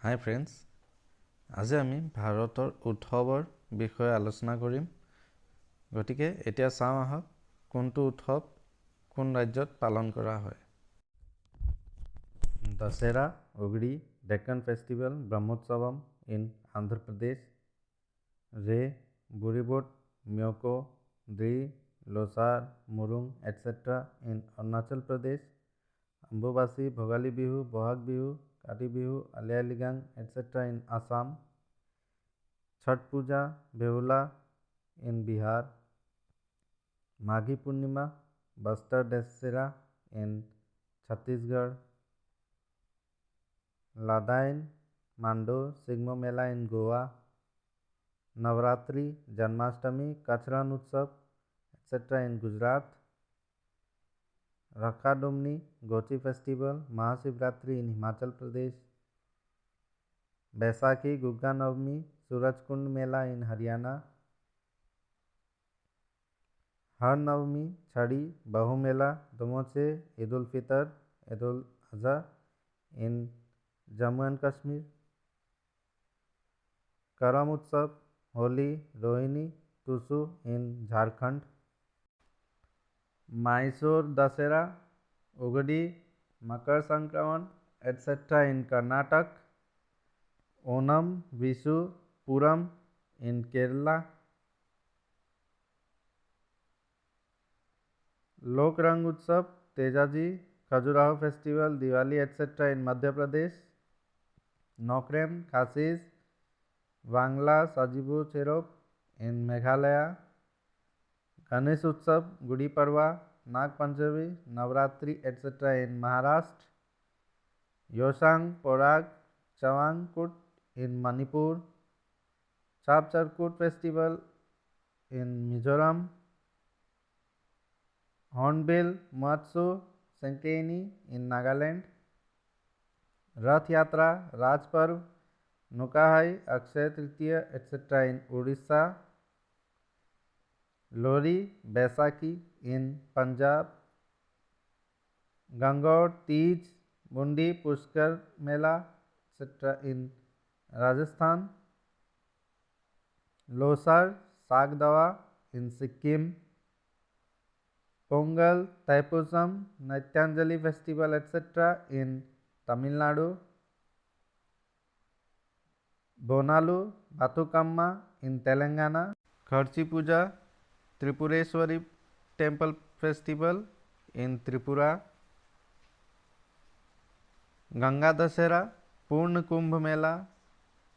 High friends, আজি আমি ভাৰতৰ উৎসৱৰ বিষয়ে আলোচনা কৰিম। গতিকে এতিয়া চাওঁ আহক কোনটো উৎসৱ কোন ৰাজ্যত পালন কৰা হয়। দশেৰা, উগড়ি, ডেক্কান ফেষ্টিভেল, ব্ৰহ্মোৎসৱম ইন আন্ধ্ৰ প্ৰদেশ, ৰে, বুৰিবট, মিয়কো, দ্ৰি, Losar, মুৰুং, etc. in Arunachal Pradesh, Ambubachi, Bhogali Bihu, Bohag Bihu, Kati Bihu, Ali Ai Ligang, etc. in Assam, Chhat Puja, Behula in Bihar, Maghi Purnima, Bastar Dasera in Chhattisgarh, Ladain, Mando, Sigmo Mela in Goa, Navratri, Janmashtami, Kach Ran Utsav, etc. in Gujarat, Rakha Domni, Gochi Festival, Mahashivratri in Himachal Pradesh, Baisakhi, Gugga Navami, Suraj Kund Mela in Haryana, Har Navami, Chhadi, Bahu Mela, Domoche, Eid ul Fitr, Eid ul Adha in Jammu and Kashmir, Karam Utsav, Holi, Rohini, Tusu in Jharkhand, Mysore Dasera, Ugadi, Makar Sankraman, etc. in Karnataka, Onam, Vishu, Puram in Kerala, Lok Rang Utsav, Tejaji, Khajuraho Festival, Diwali, etc. in Madhya Pradesh, Nokrem, Khasis, Wangla, Sajibu Cherop in Meghalaya, Ganesh Utsav, Gudi Parva, Nag Panchami, Navratri, etc. in Maharashtra, Yosang, Porag, Chawangkut in Manipur, Chap Charkut Festival in Mizoram, Hornbill, Matsu, Sankeni in Nagaland, Rath Yatra, Raj Parv, Nukahai, Akshay Tritiya, etc. in Odisha, Lohri, Baisakhi in Punjab, Gangaur, Teej, Bundi, Pushkar Mela, etc. in Rajasthan, Losar, Sagdawa in Sikkim, Pongal, Thaipusam, Nityanjali Festival, etc. in Tamil Nadu, Bonalu, Bathukamma in Telangana, Kharchi Puja, Tripureshwari Temple Festival in Tripura, Ganga Dasera, Purna Kumbh Mela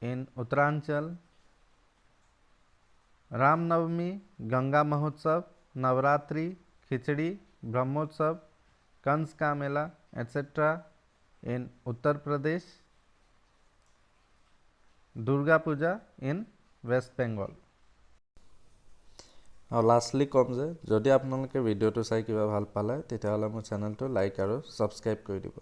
in Uttaranchal, Ram Navami, Ganga Mahotsav, Navratri, Khichdi, Brahmotsav, Kans Ka Mela, etc. in Uttar Pradesh, Durga Puja in West Bengal. আৰু lastly কম যে যদি আপোনালোকে ভিডিঅ'টো চাই কিবা ভাল পালে তেতিয়াহ'লে মোৰ চেনেলটো লাইক আৰু ছাবস্ক্ৰাইব কৰি দিব।